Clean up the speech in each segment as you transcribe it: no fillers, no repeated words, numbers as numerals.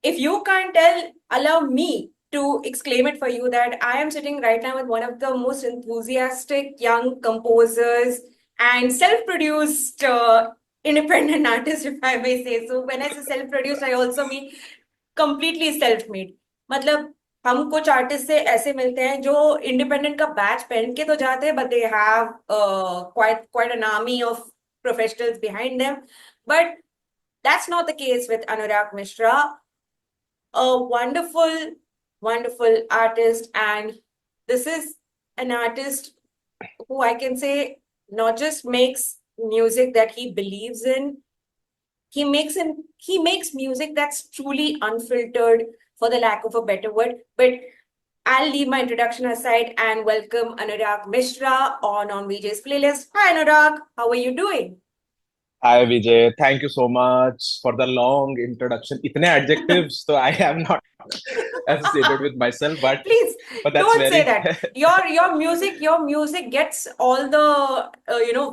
if you can't tell, allow me to exclaim it for you that I am sitting right now with one of the most enthusiastic young composers and self-produced independent artists, if I may say so. When I say self-produced, I also mean completely self-made. मतलब हम कुछ artist से ऐसे मिलते हैं जो independent का batch पहन के तो जाते हैं, but they have quite an army of professionals behind them. But that's not the case with Anurag Mishra, a wonderful, wonderful artist. And this is an artist who I can say not just makes music that he believes in, he makes music that's truly unfiltered, for the lack of a better word. But I'll leave my introduction aside and welcome Anurag Mishra on VJ's playlist. Hi Anurag, how are you doing? Hi Vijay, thank you so much for the long introduction. इतने adjectives, so I am not associated with myself, but Please that's don't say very that. Your music gets all the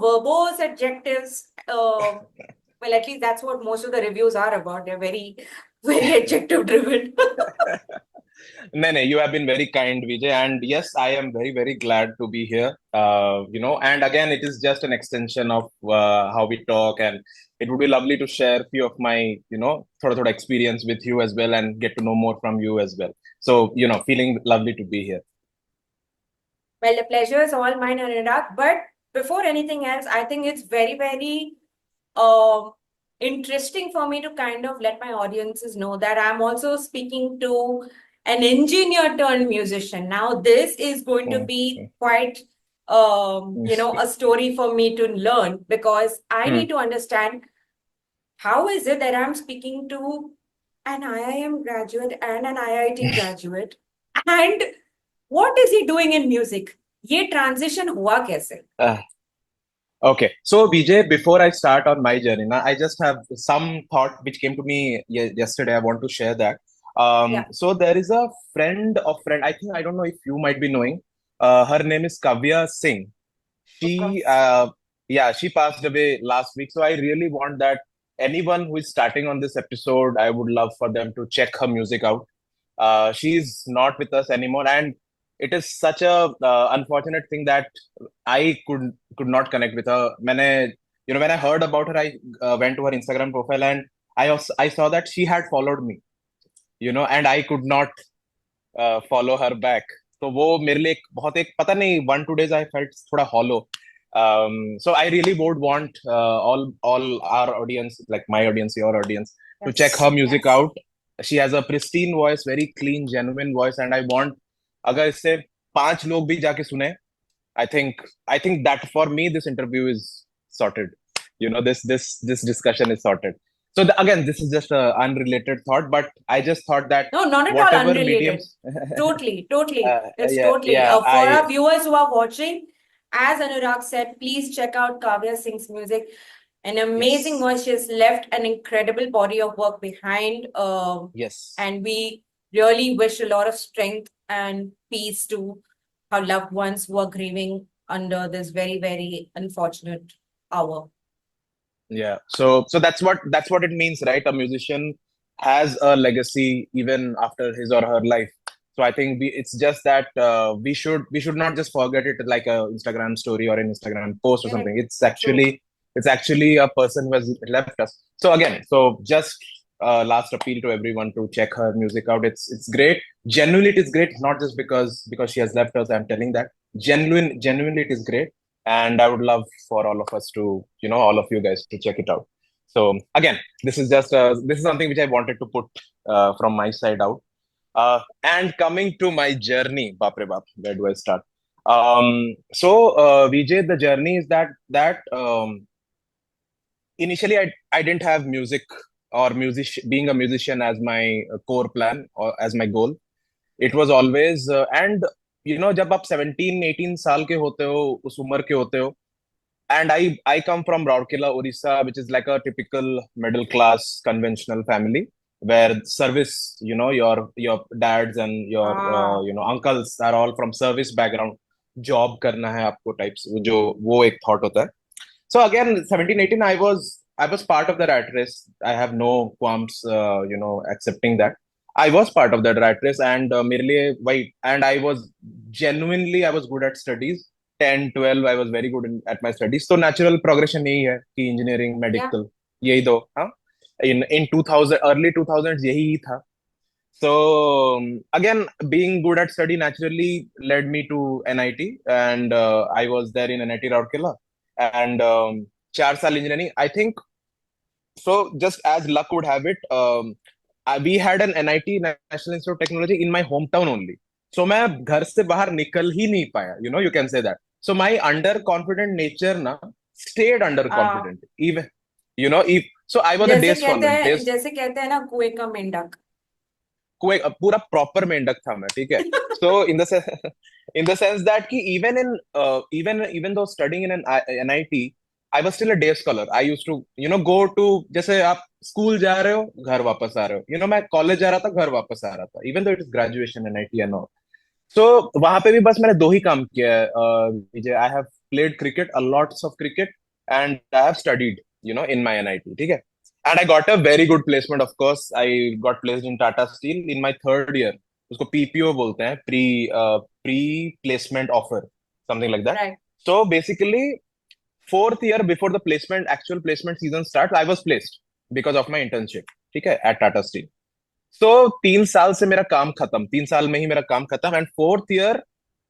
verbose adjectives. Well, at least that's what most of the reviews are about. They're very very adjective driven. no, no, you have been very kind, Vijay, and yes, I am very, very glad to be here. And again, it is just an extension of how we talk, and it would be lovely to share a few of my, thoda experience with you as well, and get to know more from you as well. So, feeling lovely to be here. Well, the pleasure is all mine, Anurag. But before anything else, I think it's very, very uh, interesting for me to kind of let my audiences know that I'm also speaking to an engineer turned musician. Now, this is going to Mm, be mm, quite, mm, a story for me to learn, because I mm. need to understand how is it that I'm speaking to an IIM graduate and an IIT graduate, and what is he doing in music? ये transition हुआ कैसे? Uh, Okay, so Vijay, before I start on my journey, now I just have some thought which came to me yesterday. I want to share that. Yeah, So there is a friend of friend. I think I don't know if you might be knowing. Her name is Kavya Singh. of She, course. yeah, she passed away last week. So I really want that anyone who is starting on this episode, I would love for them to check her music out. She's not with us anymore, and it is such a unfortunate thing that I could not connect with her. When I heard about her, I went to her Instagram profile, and I saw that she had followed me, and I could not follow her back. तो वो मेरे लिए एक बहुत एक पता नहीं 1 2 days I felt थोड़ा hollow. So I really would want all our audience, like my audience, your audience, to check her Yes, music yes. out. She has a pristine voice, very clean, genuine voice, and I want अगर इससे 5 लोग भी जाके सुने, I think I think that for me this interview is sorted. This discussion is sorted. So again, this is just a unrelated thought, but I just thought that No, not at all whatever unrelated. mediums, Totally, totally. It's yeah, totally. yeah, For I our viewers who are watching, as Anurag said, please check out Kavya Singh's music. An amazing yes, voice. She has left an incredible body of work behind. yes, And we really wish a lot of strength and peace to our loved ones who are grieving under this very, very unfortunate hour. yeah. So that's what it means, right? A musician has a legacy even after his or her life. So I think it's just that we should not just forget it like a Instagram story or an Instagram post or something. Correct. It's True. actually it's actually a person who has left us. So again, so just last appeal to everyone to check her music out. It's great. Genuinely, it is great. Not just because she has left us. I'm telling that genuinely, it is great, and I would love for all of us to, all of you guys to check it out. So again, this is something which I wanted to put from my side out. And coming to my journey, Bapre Bap, where do I start? Vijay, the journey is that initially I didn't have music or being a musician as my core plan or as my goal. It was always and जब आप 17 18 साल के होते हो, उस उम्र के होते हो, and I come from Rourkela, Orissa, which is like a typical middle class conventional family where service, your dads and your Ah, uncles are all from service background. Job करना है आपको types, जो वो एक thought होता है. So again, 17 18, I was part of the rat race. I have no qualms, accepting that. I was part of that rat race, and मेरे लिए वही, and I was good at studies. 10 12 I was very good at my studies. So natural progression यही है कि engineering, Yeah. medical, यही दो, हाँ. In 2000, early 2000s यही था. So again, being good at study naturally led me to NIT, and I was there in NIT Rourkela, and 4 साल engineering. I think so. Just as luck would have it, we had an NIT, National Institute of Technology, in my hometown only. So मैं घर से बाहर निकल ही नहीं पाया. You can say that. So my underconfident nature na stayed हाँ, underconfident. Even if so, I was a day scholar. जैसे कहते हैं ना, कुएं का मेंढक. कोई पूरा प्रॉपर मेंढक था मैं, ठीक है. So in the sense that कि even though studying in an NIT, I was still a day scholar. I used to go to, जैसे आप स्कूल जा रहे हो घर वापस आ रहे हो, मैं कॉलेज जा रहा था घर वापस आ रहा था, even though it is graduation NIT and all. So वहां पे भी बस मैंने दो ही काम किया है, Vijay. I have played cricket, a lots of cricket, and I have studied in my NIT, ठीक है. And I got a very good placement, of course. I got placed in Tata Steel in my third year. उसको PPO बोलते हैं, pre placement offer, something like that. Right. So basically, fourth year before the actual placement season starts, I was placed because of my internship, ठीक है, at Tata Steel. So 3 साल से मेरा काम खत्म, 3 साल में ही मेरा काम खत्म, and fourth year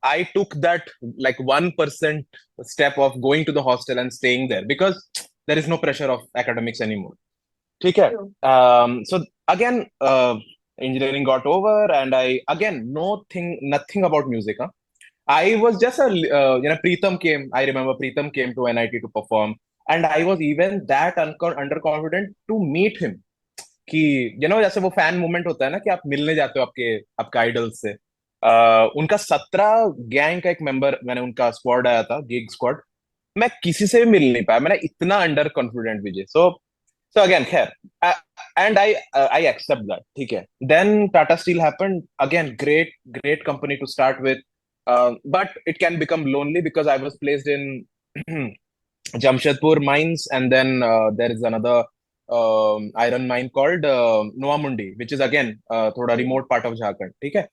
I took that like 1% step of going to the hostel and staying there because there is no pressure of academics anymore. ठीक है. True. So again, engineering got over, and I again nothing about music. Huh? I was just Preetham came. I remember Preetham came to NIT to perform, and I was even that underconfident to meet him. कि जैसे वो fan moment होता है ना, कि आप मिलने जाते हो आपके आइडल से. उनका 17 गैंग का एक मेंबर, मैंने उनका स्क्वाड आया था, गिग स्क्वाड. मैं किसी से भी मिल नहीं पाया, मैंने इतना under confident Vijay. So again, khair, and I accept that. ठीक है. Then Tata Steel happened again. Great company to start with, but it can become lonely because I was placed in Jamshedpur mines, and then there is another iron mine called Noamundi, which is again thoda remote part of Jharkhand. ठीक है.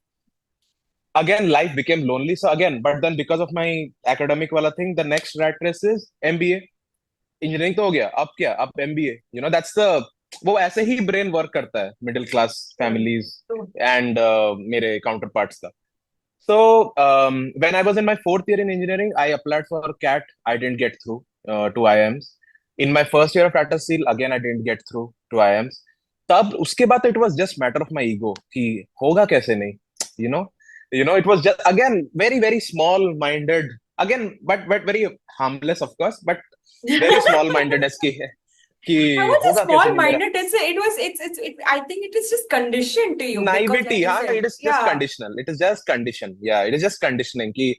Again, life became lonely. So again, but then because of my academic wala thing, the next rat race is MBA. Engineering तो हो गया, अब क्या, अब MBA. That's the, वो ऐसे ही ब्रेन वर्क करता है middle class True. Families True. And मेरे काउंटर पार्ट्स का. So when I was in my fourth year in engineering, I applied for CAT. I didn't get through to IIMs. In my first year of Tata Steel, again I didn't get through to IIMs. तब उसके बाद it was just matter of my ego कि होगा कैसे नहीं, you know, it was just again very small minded, again but very harmless of course, but very small mindedness की है कि I was a होगा कैसे small नहीं मेरा. minded. I think it is just conditioned to you because, Naivety, like you हाँ, said, it is just yeah, conditional. It is just condition. Yeah, it is just conditioning कि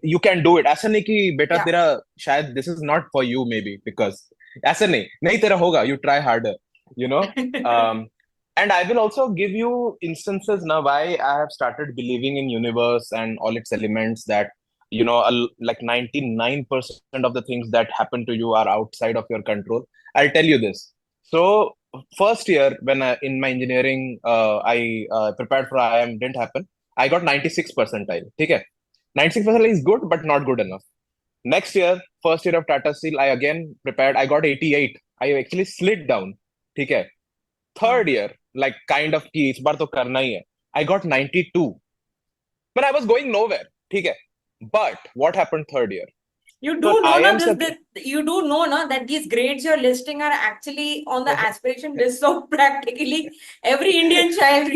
you can do it. ऐसा नहीं कि बेटा yeah. तेरा शायद this is not for you maybe because ऐसा नहीं, नहीं तेरा होगा. You try harder, you know. Um, and I will also give you instances now why I have started believing in universe and all its elements, that like 99% of the things that happen to you are outside of your control. I'll tell you this. So first year when in my engineering, I prepared for IIM, didn't happen. I got 96 percentile. Okay, 96 percentile is good but not good enough. Next year, first year of Tata Steel, I again prepared. I got 88. I actually slid down. Okay, third year, like kind of कि इस बार तो करना ही है. I got 92. But I was going nowhere. Okay, but what happened third year? You So do know na IIM से you do know na that these grades you're listing are actually on the aspiration list of practically every Indian child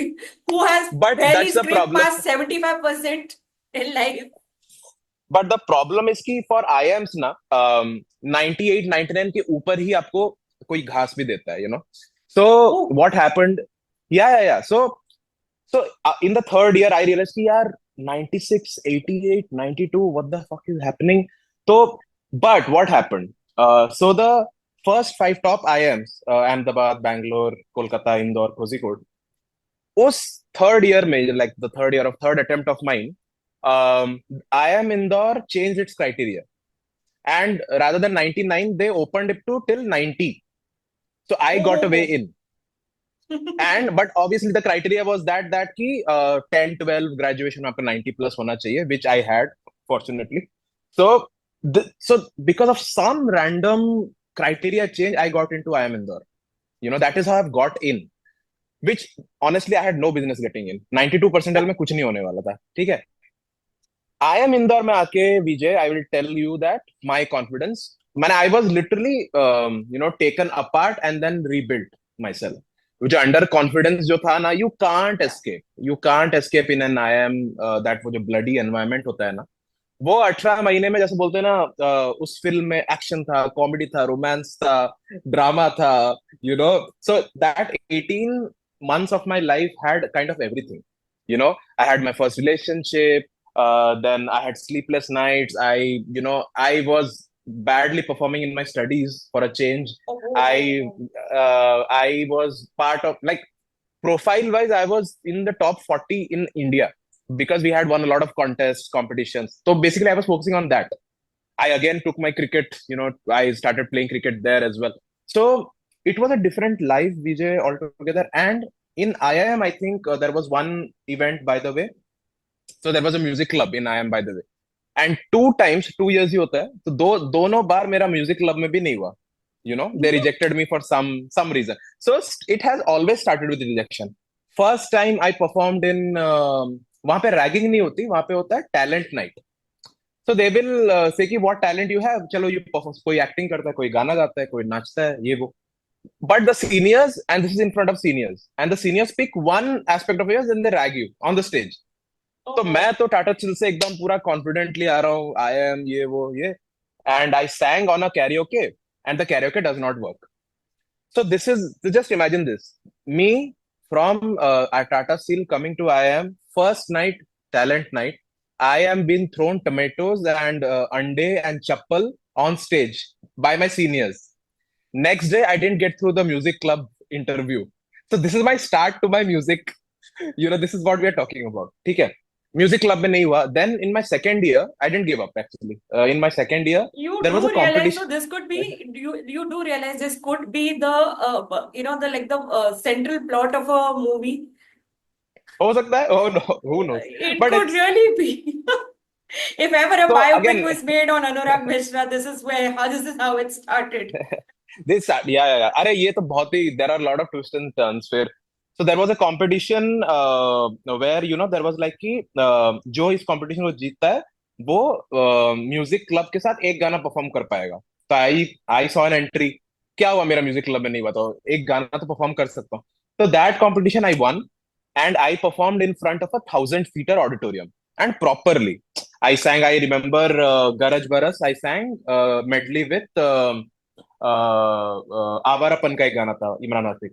who has but barely that's the scraped problem. past 75% in life. But the problem is कि for IIMs ना 98 99 के ऊपर ही आपको कोई घास भी देता है, सो Oh, what happened. Yeah so in the third year I realise कि यार 96 88 92 what the fuck is happening. तो but what happened, so the first 5 top IIMs, Ahmedabad, Bangalore, Kolkata, Indore, Kozhikode, उस थर्ड ईयर में, like the third year of third attempt of mine, IIM Indore changed its criteria, and rather than 99 they opened it to till 90. So I got a way oh, in. And but obviously the criteria was that कि 10-12 graduation आपका 90 plus होना चाहिए, which I had fortunately. So so because of some random criteria change, I got into IIM Indore. You know, that is how I've got in, which honestly I had no business getting in. 92 percentile में कुछ नहीं होने वाला था, ठीक है. IIM Indore में आके विजय, I will tell you that my confidence, मैंने I was literally you know, taken apart and then rebuilt myself. जो अंडर कॉन्फिडेंस जो था ना, you can't escape in an IIM, that वो जो ब्लडी एनवायरनमेंट होता है ना, वो 18 महीने में, जैसे बोलते हैं ना, उस फिल्म में एक्शन था, कॉमेडी था, रोमांस था, ड्रामा था, you know. So that 18 months of my life had kind of everything. You know, I had my first relationship, then I had sleepless nights. I was badly performing in my studies for a change. I Oh. I was part of, like, profile wise, I was in the top 40 in India because we had won a lot of contests, competitions. So basically, I was focusing on that. I again took my cricket, you know, I started playing cricket there as well. So it was a different life, Vijay, altogether. And in IIM, I think there was one event, by the way. So there was a music club in IIM, by the way. And 2 times, 2 years ही होता है, तो दोनों बार मेरा music club में भी नहीं हुआ. You know, they rejected me for some reason. So it has always started with rejection. First time I performed in वहां पे रैगिंग नहीं होती, वहां पे होता है talent night. So they will say कि what talent you have, चलो you perform. कोई एक्टिंग करता है, कोई गाना गाता है, कोई नाचता है, ये वो. But the seniors, and this is in front of seniors, and the seniors pick one aspect of yours and they rag you on the stage. तो मैं Oh. तो टाटा चिल से एकदम पूरा कॉन्फिडेंटली आ रहा हूँ, आई एम ये वो ये, and I sang on a karaoke, and the karaoke does not work. So this is, just imagine this, me from Tata Steel coming to IIM, first night, talent night, I am being thrown tomatoes and ande and chappal on stage by my seniors. Next day I didn't get through the music club interview. So this is my start to my music. You know, this is what we are talking about, ठीक है. Music club में नहीं हुआ. Then in my second year I didn't give up actually. In my second year You there was do a realize, so this could competition. be, you do realize this could be the the like the central plot of a movie. हो सकता है, oh no, who knows. It But could it's really be. If ever a so biopic again, was made on Anurag Mishra, this is where how this is how it started. this, yeah. अरे ये तो बहुत ही, there are a lot of twists and turns फिर. So there was a competition where, you know, there was like कि जो इस competition को जीतता है वो म्यूजिक क्लब के साथ एक गाना परफॉर्म कर पाएगा. तो आई सॉ एन एंट्री. क्या हुआ, मेरा म्यूजिक क्लब में नहीं हुआ, तो एक गाना तो परफॉर्म कर सकता हूँ. तो that competition I one, and I performed in front of 1,000 feet auditorium, and properly I sang. I remember Garaj Baras. I sang medley with Awarapan का एक गाना था, इमरान हाफिज.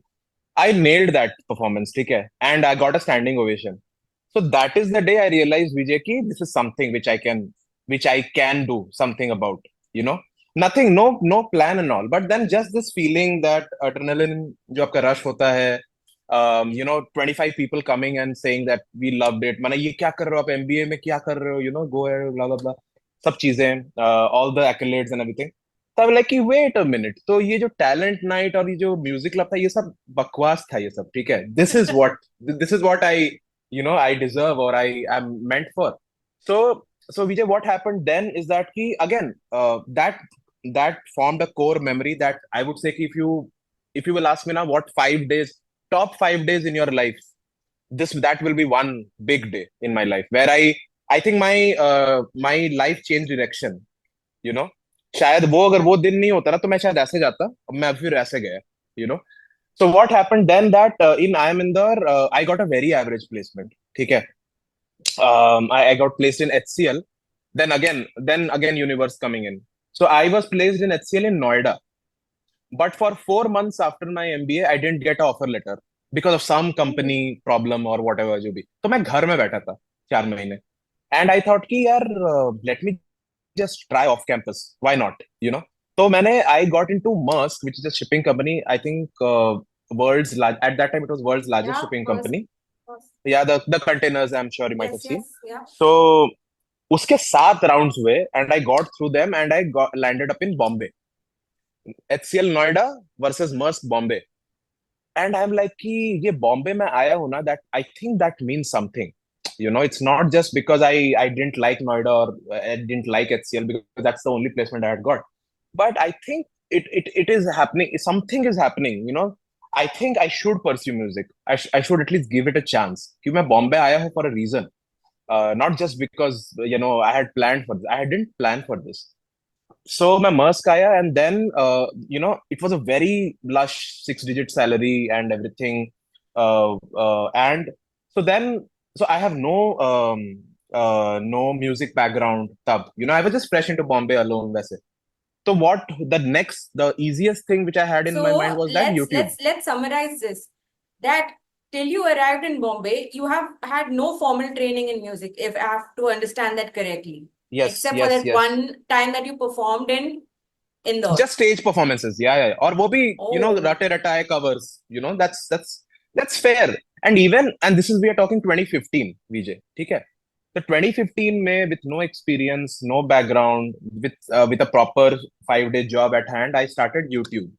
I nailed that performance, ठीक है, and I got a standing ovation. So that is the day I realized, Vijay, ki this is something which I can do something about. You know, nothing, no plan and all, but then just this feeling that adrenaline जो आपका rush होता है, you know, 25 people coming and saying that we loved it. माना ये क्या कर रहे हो आप, MBA में क्या कर रहे हो, you know, go ahead, blah blah blah, सब चीजें, all the accolades and everything. तब लाइक कि वेट अ मिनट, तो ये जो टैलेंट नाइट और ये जो म्यूजिक क्लब था, ये सब बकवास था, ये सब ठीक है. This is what I, you know, I deserve, or I am meant for. So Vijay, what happened then is that he again, that formed a core memory that I would say कि if you will ask me now, what 5 days, top 5 days in your life, this that will be one big day in my life where I think my life changed direction. You know, शायद वो, अगर वो दिन नहीं होता ना, तो मैं शायद ऐसे जाता, अब मैं फिर ऐसे गया. You know, so what happened then that in IIM Indore, I got a very average placement. ठीक है. I got placed in HCL. Then again, universe coming in. So I was placed in HCL in Noida. But for 4 months after my MBA, I didn't get an offer letter because of some company problem or whatever जो भी. तो मैं घर में बैठा था 4 महीने. And I thought कि यार, let me just try off campus. Why not? You know. So I got into Maersk, which is a shipping company. I think at that time it was world's largest Yeah, shipping first, company. first. Yeah, the containers, I'm sure you might have Yes, seen. yes, yeah. So उसके 7 rounds हुए, and I got through them, and I got landed up in Bombay. HCL Noida versus Maersk Bombay. and I'm like कि ये बॉम्बे में आया हूँ ना, that I think that means something. It's not just because I didn't like Noida or I didn't like HCL because that's the only placement I had got. But I think it is happening. Something is happening. I think I should pursue music. I should at least give it a chance. क्योंकि मैं बॉम्बे आया हूँ for a reason. Not just because I had planned for this. I didn't plan for this. So my Maersk आया, and then it was a very lush 6-digit salary and everything. And so then so I have no music background tab. I was just fresh into Bombay alone वैसे. So the easiest thing which I had in my mind So was that let's YouTube. let's let's summarize this. That till you arrived in Bombay, you have had no formal training in music, if I have to understand that correctly. Yes, Except for yes, that yes. one time that you performed in Indore. Just stage performances, yeah. और वो भी Oh, रटे रटाए covers. That's fair. And this is, we are talking 2015, VJ. ठीक है. So 2015 में, with no experience, no background, with a proper 5-day job at hand, I started YouTube.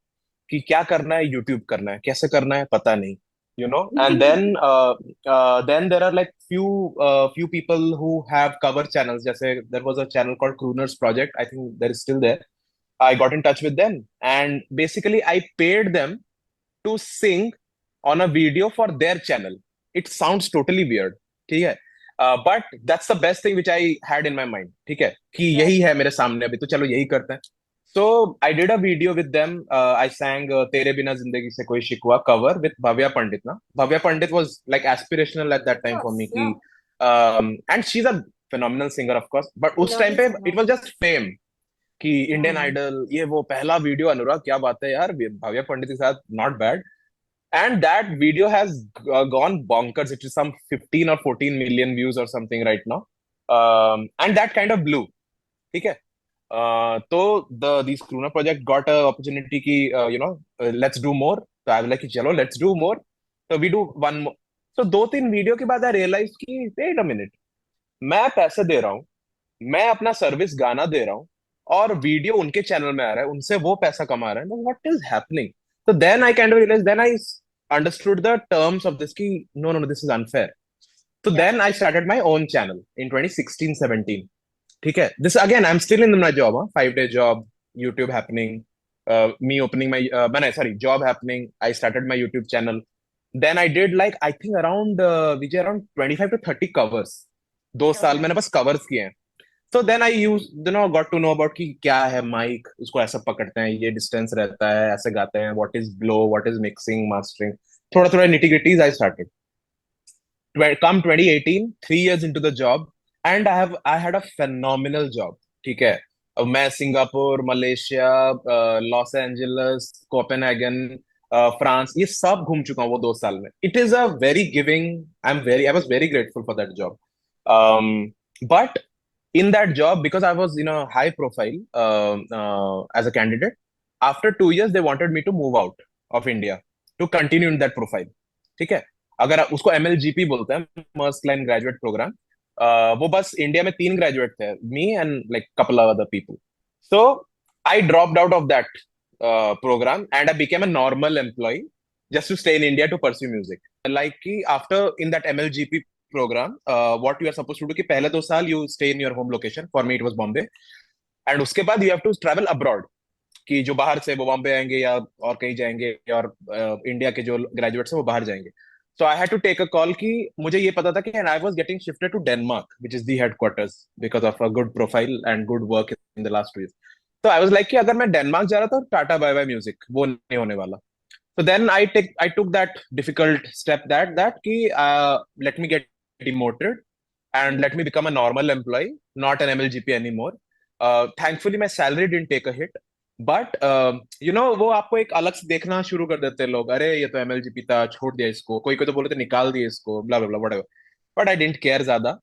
कि क्या करना है, YouTube करना है, कैसे करना है पता नहीं. And then there are like few people who have cover channels. जैसे there was a channel called Crooners Project. I think that is still there. I got in touch with them, and basically I paid them to sing on a video for their channel. It sounds totally weird, ठीक है? But that's the best thing which I had in my mind. ठीक है कि right. यही है मेरे सामने अभी, तो चलो यही करते हैं. So I did a video with them. I sang तेरे बिना जिंदगी से कोई शिकवा cover with Bhavya Pandit. Na Bhavya Pandit was like aspirational at that time for Yes, me कि yeah. and she's a phenomenal singer of course, but उस time Lovely पे it singer. was just fame कि Indian Hmm. Idol, ये वो पहला video. अनुराग क्या बात है यार, भाविया पंडित के साथ, not bad. And that video has gone bonkers. It is some 15 or 14 million views or something right now. And that kind of blew. ठीक है. तो these Kruna project got a opportunity कि let's do more. तो I was like कि चलो let's do more. So we do one more. So 2-3 video के बाद I realized कि wait a minute, मैं पैसे दे रहा हूँ, मैं अपना सर्विस गाना दे रहा हूँ, और वीडियो उनके चैनल में आ रहा है, उनसे वो पैसा कमा रहे हैं. What is happening? तो then I kind of realise, then I understood the terms of this की no no this is unfair. तो Yeah. Then I started my own channel in 2016-17. ठीक है. This again I am still in my job, 5-day job, YouTube happening, me opening my sorry, job happening. I started my YouTube channel. Then I did like I think around Vijay, around 25 to 30 covers. 2 साल Okay. मैंने बस covers किए हैं. So then I got to know about कि क्या है mic, उसको ऐसा पकड़ते हैं, ये डिस्टेंस रहता है, ऐसे गाते हैं, what is blow, what is mixing, mastering, थोड़ा थोड़ा nitty gritties I started. Come 2018, 3 years into the job, and I had a phenomenal job. ठीक है. अब मैं Singapore, Malaysia, Los Angeles, Copenhagen, France, ये सब घूम चुका हूँ वो 2 साल में. It is a very giving. I was very grateful for that job. But in that job, because I was high profile as a candidate, after 2 years they wanted me to move out of India to continue in that profile. ठीक है. अगर उसको MLGP बोलते हैं, Maersk line graduate programme. वो बस India में 3 graduate थे, me and like couple of other people. So I dropped out of that program, and I became a normal employee just to stay in India to pursue music. Like कि after in that MLGP program, what you are supposed to do कि पहले 2 साल you stay in your home location. For me it was Bombay. And उसके बाद you have to travel abroad. कि जो बाहर से वो बॉम्बे आएंगे या और कहीं जाएंगे, और इंडिया के जो ग्रेजुएट्स हैं वो बाहर जाएंगे. So I had to take a call कि मुझे ये पता था कि, and I was getting shifted to Denmark which is the headquarters because of a good profile and good work in the last 2 years. तो आई वाज लाइक कि अगर मैं डेनमार्क जा रहा था, टाटा बाय बाय म्यूजिक वो नहीं होने वाला. So then I took that difficult step, that कि let me get demoted and let me become a normal employee, not an MLGP anymore. Thankfully my salary didn't take a hit, but वो आपको एक अलग से देखना शुरू कर देते हैं लोग. अरे ये तो MLGP था, छोड़ दिया इसको. कोई कोई तो बोले थे निकाल दिया इसको, blah blah blah whatever. But I didn't care ज्यादा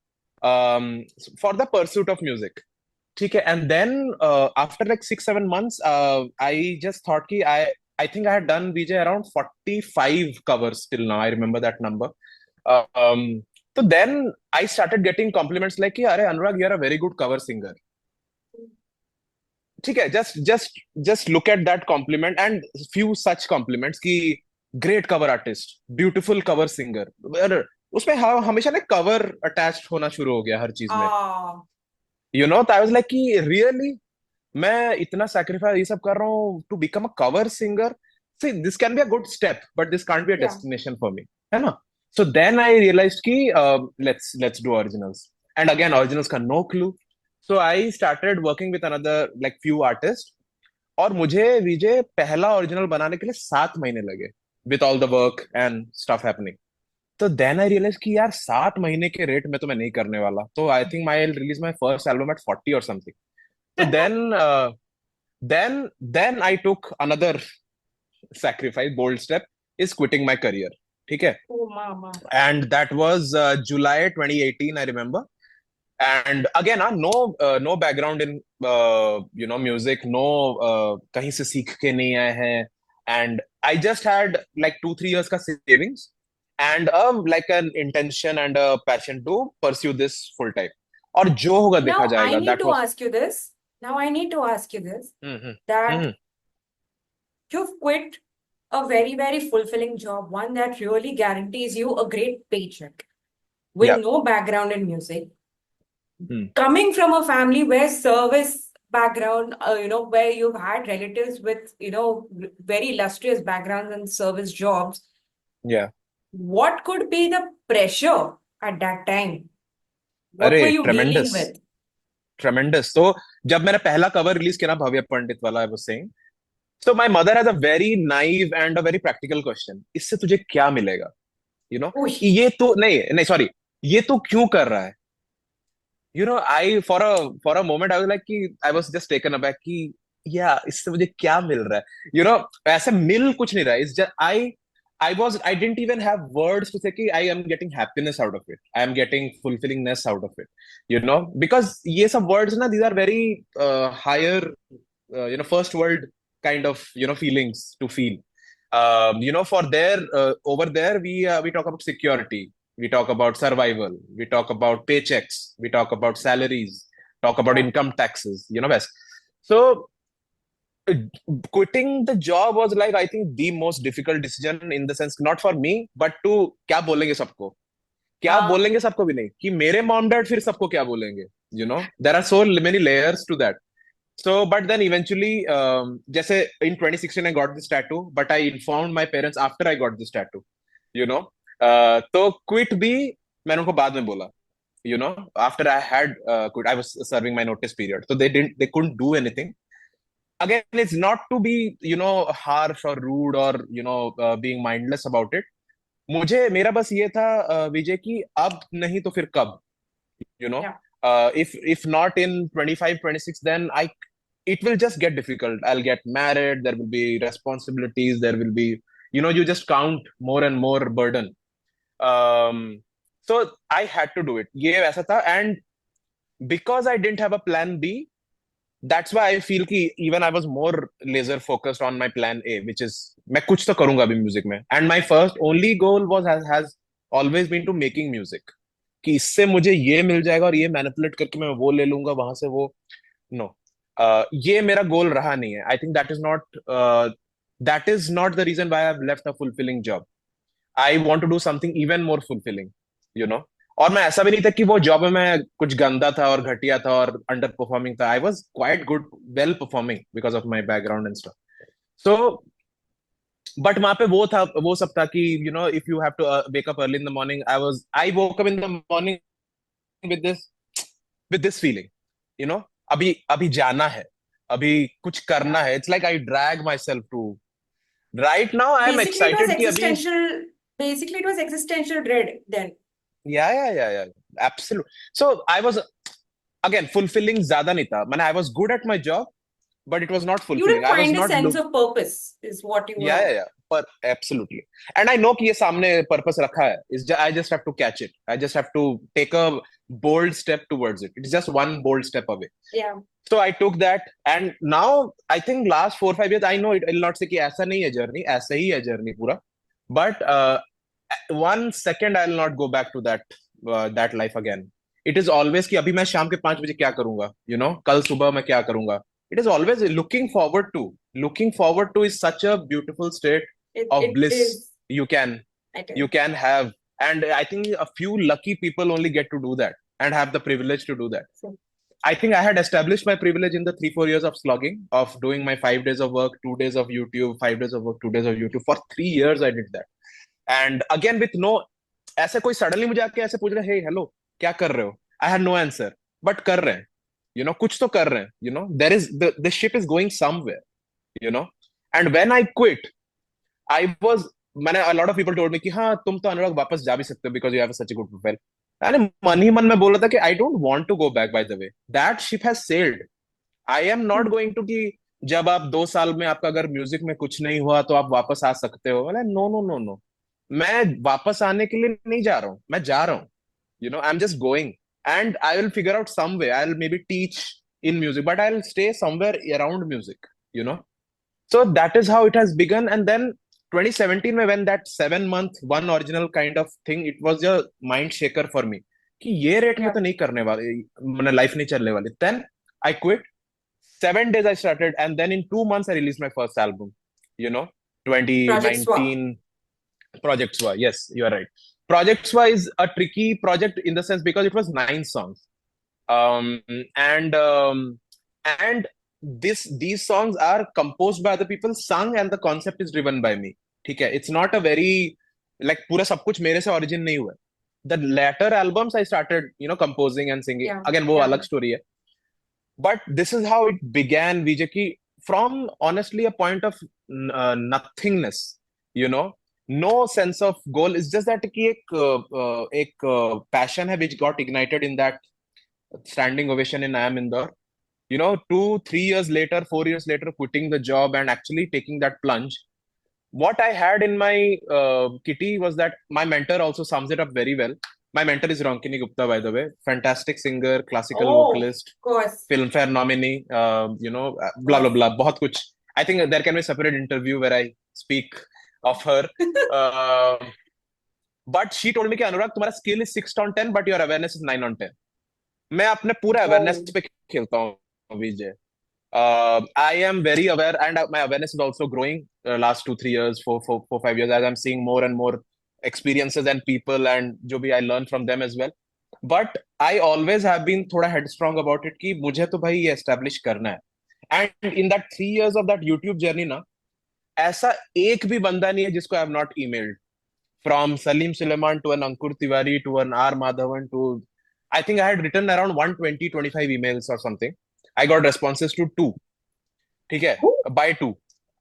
for the pursuit of music. ठीक है. And then after like 6-7 months, I just thought कि I think I had done, VJ, around 45 covers till now. I remember that number. Um, so then I started getting compliments like कि अरे अनुराग, you are a very good cover singer. ठीक है. Just look at that compliment and few such compliments कि great cover artist, beautiful cover singer, उसमें हमेशा ना cover attached होना शुरू हो गया हर चीज में, Ah, आई वाज लाइक कि रियली मैं इतना सैक्रिफाइस ये सब कर रहा हूँ to become a cover singer. See this can be a good step but this can't be a yeah. Destination for me, है ना? सो देन आई रियलाइज कि let's do originals, and again originals का no clue. So I started working with another like few artist, और मुझे विजय पहला original बनाने के लिए 7 महीने लगे, with all the work and stuff happening. तो देन आई रियलाइज कि यार 7 महीने के रेट में तो मैं नहीं करने वाला, तो I think my release my first album at 40 और समथिंग। तो then I took another sacrifice, bold step, is quitting my career. ठीक है? Oh, mama. And that was July 2018, I remember. And again, no background in music, no कहीं से सीख के नहीं आए हैं, and I just had like 2-3 years का savings and like an intention and a passion to pursue this full time. और जो होगा देखा Now I जाएगा. need That to was. ask you this. Now I need to ask you this hmm that hmm you've quit a very, very fulfilling job, one that really guarantees you a great paycheck with yeah. no background in music, hmm coming from a family where service background, where you've had relatives with, very illustrious backgrounds and service jobs, yeah. what could be the pressure at that time? What अरे were you dealing ट्रेमेंडस, with? ट्रेमेंडस। तो जब मैंने पहला cover release किया ना, भव्य पंडित वाला, I was saying, so my mother has a very naive and a very practical question, इससे तुझे क्या मिलेगा, Uy, कि ये तो नहीं नहीं, सॉरी, ये तो क्यों कर रहा है? I for a moment I was like कि I was just taken aback कि या इससे मुझे क्या मिल रहा है, ऐसे मिल कुछ नहीं रहा है। It's just I didn't even have words to say कि I am getting happiness out of it, I am getting fulfillingness out of it, because ये सब words ना, these are very higher, first world kind of feelings to feel. For there, over there we talk about security, we talk about survival, we talk about paychecks, we talk about salaries, talk about yeah. income taxes, best. So uh, quitting the job was like, I think, the most difficult decision, in the sense not for me but to क्या बोलेंगे सबको, क्या Uh, बोलेंगे सबको भी नहीं, कि मेरे मॉम डैड फिर सबको क्या बोलेंगे, there are so many layers to that. So but then eventually, जैसे in 2016 I got this tattoo, but I informed my parents after I got this tattoo, you know तो quit भी मैंने उनको बाद में बोला, after I had quit, I was serving my notice period, so they couldn't do anything. Again, it's not to be harsh or rude or being mindless about it. मुझे मेरा बस ये था, विजय, कि अब नहीं तो फिर कब, you know yeah. if not in 25 26, then I it will just get difficult. I'll get married, there will be responsibilities, there will be, you just count more and more burden. um so I had to do it, ये वैसा था, and because I didn't have a plan B, that's why I feel कि even I was more laser focused on my plan A, which is मैं कुछ तो करूंगा अभी music में, and my first only goal was has always been to making music, कि इससे मुझे ये मिल जाएगा और ये मैनिपुलेट करके मैं वो ले लूंगा वहां से वो, नो, ये मेरा गोल रहा नहीं है। I think that is not the reason why I have left a fulfilling job. I want to do something even more fulfilling, you know और मैं ऐसा भी नहीं था कि वो जॉब में मैं कुछ गंदा था और घटिया था और अंडर परफॉर्मिंग था। I was quite good, well performing because of my background and stuff. So but वहां पे वो सब था कि if you have to wake up early in the morning, I woke up in the morning with this feeling, you know अभी अभी जाना है, अभी कुछ करना है। It's like I drag myself to, right now I am Basically, it was excited कि अभी, existential. Basically, it was existential dread then. या absolute. So I was again fulfilling ज्यादा नहीं था, मैंने I was good at my job but it was not You fulfilling, didn't I was find a not, sense of purpose, is what you were. या पर absolutely, and I know कि ये सामने purpose रखा है, is I just have to catch it, I just have to take a bold step towards it, it's just one bold step away. Yeah. So I took that, and now I think last 4-5 years, I know it will not say कि ऐसा नहीं है journey, ऐसा ही है journey पूरा, but 1 second I'll not go back to that life again. It is always कि अभी मैं शाम के 5 बजे क्या करूंगा, कल सुबह मैं क्या करूंगा. It is always looking forward to is such a beautiful state. of It bliss is. you can It you is. can have. And I think a few lucky people only get to do that and have the privilege to do that. So, I think I had established my privilege in the 3 4 years of slogging, of doing my 5 days of work, 2 days of YouTube, 5 days of work, 2 days of YouTube. For 3 years, I did that. And again, with no, ऐसे कोई suddenly मुझे आके ऐसे पूछ रहे, हे hello क्या कर रहे हो, I had no answer, but कर रहे हैं, कुछ तो कर रहे हैं, there is the ship is going somewhere, you know and when I quit, I was, मैंने a lot of people told me कि हाँ तुम तो अनुराग वापस जा भी सकते हो because you have such a good profile. अरे मन ही मन में बोल रहा था कि I don't want to go back, by the way that ship has sailed. I am not going to कि जब आप 2 साल में आपका अगर म्यूजिक में कुछ नहीं हुआ तो आप वापस आ सकते हो. मैंने नो नो नो नो, मैं वापस आने के लिए नहीं जा रहा हूँ, मैं जा रहा हूँ. I am just going and I will figure out some way, I will maybe teach in music, but I'll stay somewhere around music, you know. So that is how it has begun. And then 2017 में when that 7 month one original kind of thing, it was a mind shaker for me कि ये rate में yeah. तो नहीं करने वाले, मैंने life नहीं चलने वाली. Then I quit. 7 days I started, and then in 2 months I released my first album. You know, Project Swap. 2019 Project Swa. Yes, you are right. Project Swa is a tricky project in the sense because it was 9 songs. Um, and um, and these songs are composed by other people, sung, and the concept is driven by me. ठीक है, it's not a very like पूरा सब कुछ मेरे से origin नहीं हुआ. The later albums I started, composing and singing. Yeah. Again, वो Yeah. अलग story है. But this is how it began, Vijay, ki from honestly a point of nothingness, no sense of goal. It's just that ki ek passion hai which got ignited in that standing ovation in I Am Indore. 2 3 years later, 4 years later, quitting the job and actually taking that plunge. What I had in my kitty was that my mentor also sums it up very well. My mentor is Ronkini Gupta, by the way. Fantastic singer, classical Oh, vocalist, of course. Filmfare nominee, blah, blah, Course. blah. बहुत कुछ. I think there can be a separate interview where I speak of her. Uh, but she told me कि अनुराग तुम्हारा skill is 6 on 10, but your awareness is 9 on 10. मैं अपने पूरा awareness Oh. पे खेलता हूँ, विजय. I am very aware, and my awareness is also growing last 2 3 years, 4 5 years, as I'm seeing more and more experiences and people, and जो भी I learn from them as well. But I always have been थोड़ा headstrong about it कि मुझे तो भाई ये establish करना है. And in that 3 years of that YouTube journey ना, ऐसा एक भी बंदा नहीं है जिसको I have not emailed. From Salim Suleiman to an Ankur Tiwari to an R Madhavan to, I think I had written around 120 25 emails or something. I got responses to 2. ठीक है, by 2.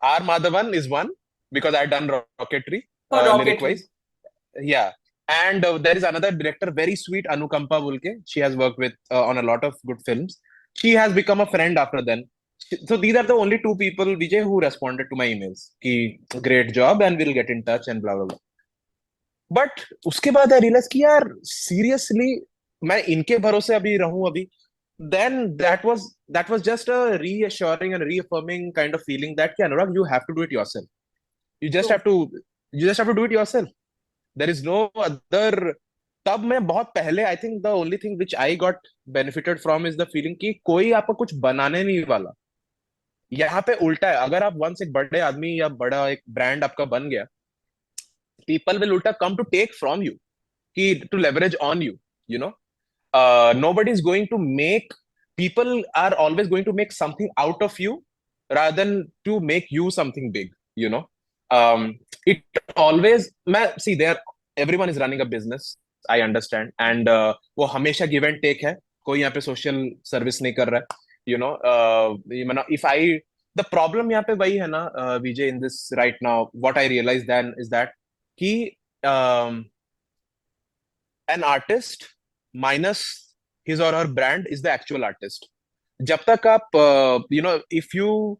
R Madhavan is 1 because I had done Rocketry, For lyric Rocketry. wise. Yeah. And there is another director, very sweet, Anukampa Bulke. She has worked with on a lot of good films. She has become a friend after then. So these are the only 2 people, Vijay, who responded to my emails. Ki, great job, and we'll get in touch and blah blah blah. But उसके बाद आई realise कि यार seriously मैं इनके भरोसे अभी रहूं अभी. then that was just a reassuring and reaffirming kind of feeling that कि Anurag, you have to do it yourself. you just True. have to you just have to do it yourself. there is no other. तब मैं बहुत पहले, I think the only thing which I got benefited from is the feeling कि कोई आपको कुछ बनाने नहीं वाला. यहाँ पे उल्टा है, अगर आप वंस एक बड़े आदमी या बड़ा एक ब्रांड आपका बन गया, people will ulta come to take from you, to leverage on you. you know Nobody is going to make, people are always going to make something out of you rather than to make you something big. you know it always, see, there, everyone is running a business, I understand, and वो हमेशा give and take है, कोई यहाँ पे social service नहीं कर रहा है. If I, the problem यहाँ पे वही है ना, Vijay, in this right now, what I realized then is that कि an artist minus his or her brand is the actual artist. जब तक आप if you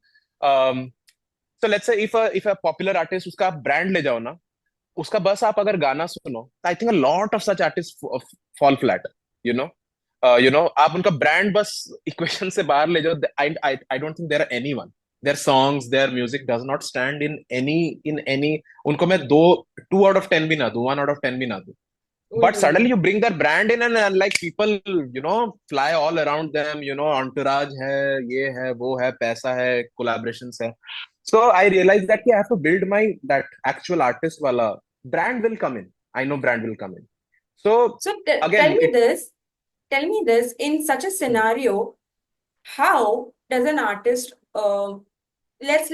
so let's say if a popular artist, उसका आप brand ले जाओ ना, उसका बस आप अगर गाना सुनो, I think a lot of such artists fall flat. आप उनका brand बस equation से बाहर ले जाओ. I don't think there are anyone. Their songs, their music does not stand in any. उनको मैं 2 out of 10 भी ना दूं, 1 out of 10 भी ना दूं. But suddenly you bring their brand in, and like people, fly all around them. Entourage है, ये है, वो है, पैसा है, collaborations है. So I realized that I have to build my that actual artist wala brand will come in. I know brand will come in. So So again, it tell me this, in such a scenario, how does an artist let's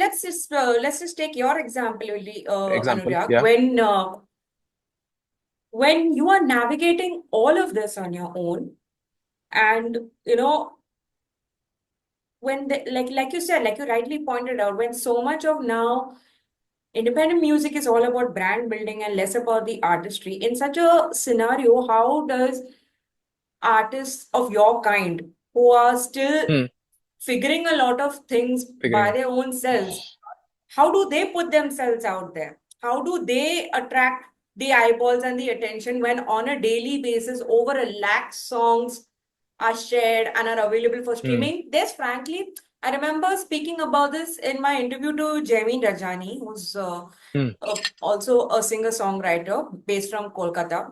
just take your example, example, Anurag, yeah. when you are navigating all of this on your own, and you know when like you said, like you rightly pointed out, when so much of now independent music is all about brand building and less about the artistry, in such a scenario, how does artists of your kind who are still Hmm. figuring a lot of things by Figuring. their own selves, how do they put themselves out there? How do they attract the eyeballs and the attention when on a daily basis over a lakh songs are shared and are available for Hmm. streaming? There's frankly, I remember speaking about this in my interview to Jamie Rajani, who's Hmm. also a singer-songwriter based from Kolkata.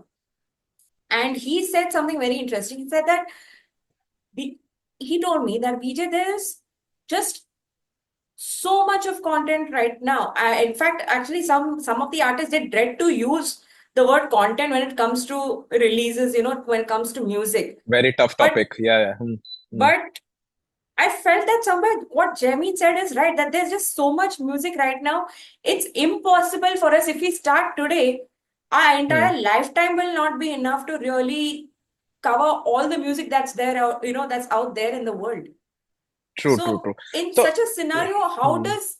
And he said something very interesting. He said that we, he told me that VJ, there's just so much of content right now. In fact, actually, some of the artists, they dread to use the word content when it comes to releases, when it comes to music. Very tough But topic. Yeah, yeah. Hmm. Hmm. but I felt that somewhere what Jamie said is right, that there's just so much music right now. It's impossible for us, if we start today, our Hmm. entire lifetime will not be enough to really cover all the music that's there, that's out there in the world. True, true, So, true. in So, such a scenario, how hmm. does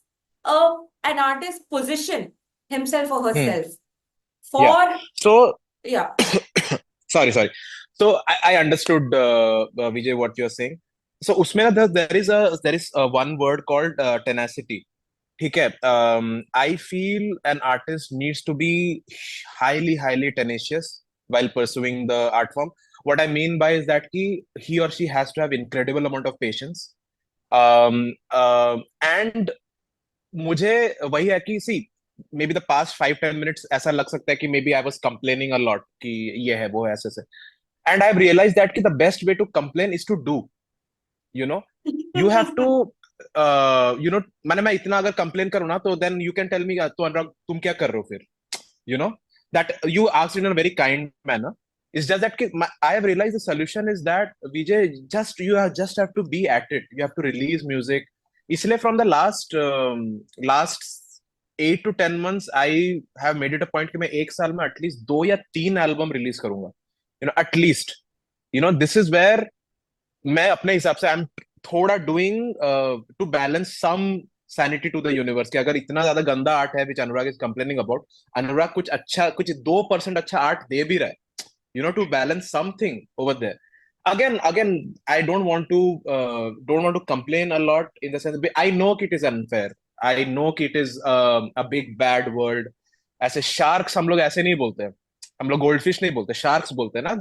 an artist position himself or Hmm. herself Yeah. for, So, yeah, sorry. So I understood, Vijay, what you're saying. So उसमें ना there is one word called tenacity. ठीक है. I feel an artist needs to be highly tenacious while pursuing the art form. What I mean by is that he or she has to have incredible amount of patience. And मुझे वही है कि see maybe the past 5-10 minutes ऐसा लग सकता है कि maybe I was complaining a lot कि ये है वो है ऐसे से. And I have realise that कि the best way to complain is to do. You know you have to मैंने मैं इतना अगर कंप्लेन करूँ ना तो then you can tell me तो अनुराग तुम क्या कर रहे हो फिर. you know that you asked in a very kind manner. It's just that I have realized the solution is that Vijay, just have to be at it. You have to release music. इसलिए from the last 8 to 10 months I have made it a point कि मैं एक साल में at least 2 या 3 album release करूंगा. At least this is where मैं अपने हिसाब से आई एम थोड़ा doing to balance some sanity to the universe कि अगर इतना ज्यादा गंदा आर्ट है which Anurag is complaining about, Anurag कुछ अच्छा कुछ 2% अच्छा आर्ट दे भी रहा है, to balance something over there. Again, I don't want to complain a lot in the sense I know it is unfair. I know it is a big bad world. ऐसे sharks हम लोग ऐसे नहीं बोलते हैं. हम लोग goldfish नहीं बोलते, sharks बोलते हैं ना.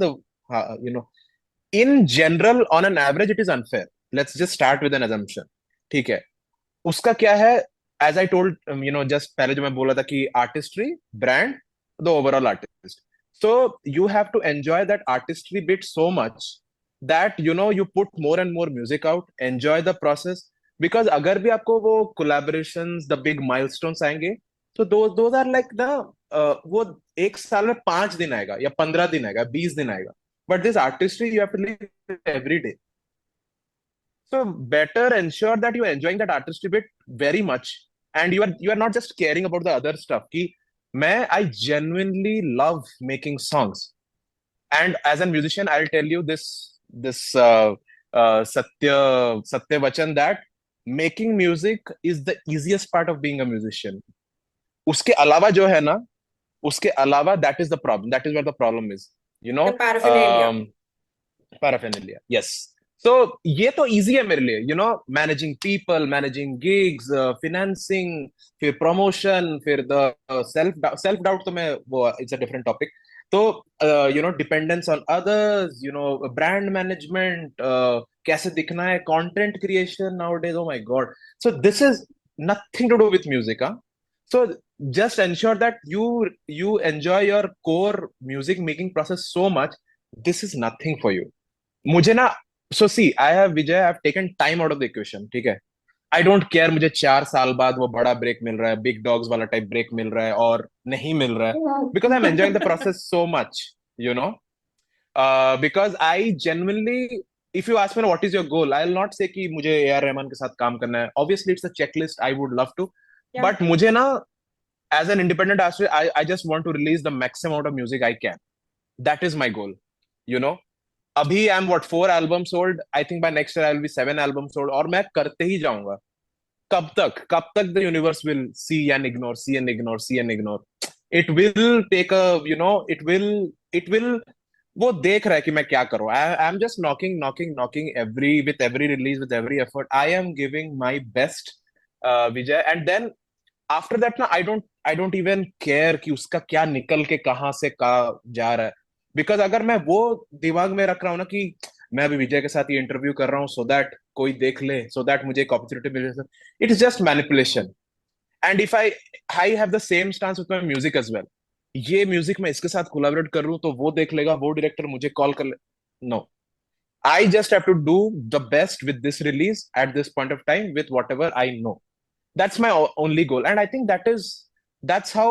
In general, on an average, it is unfair. Let's just start with an assumption. ठीक है. उसका क्या है? As I told, just पहले जो मैं बोला था कि artistry, brand, the overall artist. So you have to enjoy that artistry bit so much that you put more and more music out, enjoy the process. Because अगर भी आपको वो collaborations, the big milestones आएंगे, तो those are like वो एक साल में 5 दिन आएगा या 15 दिन आएगा, 20 दिन आएगा. But this artistry you have to live every day. So better ensure that you are enjoying that artistry bit very much, and you are not just caring about the other stuff. कि I genuinely love making songs, and as a musician, I'll tell you this Satya Vachan that making music is the easiest part of being a musician. उसके अलावा जो है ना, उसके अलावा that is the problem. That is where the problem is. You the know, paraphernalia? um, paraphernalia, yes. So ये तो easy है मेरे लिए, managing people, managing gigs, financing, फिर promotion, फिर the self doubt तो मैं वो it's a different topic. तो dependence on others, brand management, कैसे दिखना है, content creation nowadays, oh my god. So this is nothing to do with music, huh? So just ensure that you enjoy your core music making process so much. This is nothing for you. मुझे ना, so see, I have Vijay, I have taken time out of the equation. ठीक है. I don't care मुझे 4 साल बाद वो बड़ा break मिल रहा है, बिग डॉग्स वाला टाइप ब्रेक मिल रहा है और नहीं मिल रहा है, because I am enjoying the process so much, you know. Because I genuinely, if you ask me what is your goal, I'll not say कि मुझे ए आर रहमान के साथ काम करना है. Obviously, it's a checklist. I would love to, Yeah. but मुझे ना, as an independent artist, I just want to release the maximum amount of music I can. That is my goal. You know, अभी I'm what 4 albums old. I think by next year I'll be 7 albums old. और मैं करते ही जाऊंगा. कब तक the universe will see and ignore, see and ignore, see and ignore. It will take a, it will वो देख रहा है कि मैं क्या करूं. I am just knocking knocking knocking every with every release with every effort. I am giving my best, Vijay. And then after that ना, I don't even care कि उसका क्या निकल के कहाँ से कहाँ जा रहा है. बिकॉज अगर मैं वो दिमाग में रख रहा हूँ ना कि मैं अभी विजय के साथ ये इंटरव्यू कर रहा हूँ सो दैट कोई देख ले, सो दैट मुझे एक अपॉर्चुनिटी मिल जाए, it is just manipulation. And if I have the same stance with my music as well. ये म्यूजिक मैं इसके साथ कोलैबोरेट कर रहा हूं तो वो देख लेगा, वो डायरेक्टर मुझे कॉल कर ले. No, I just have to do the best with this release at this point of time with whatever I know. That's my only goal, and I think that's how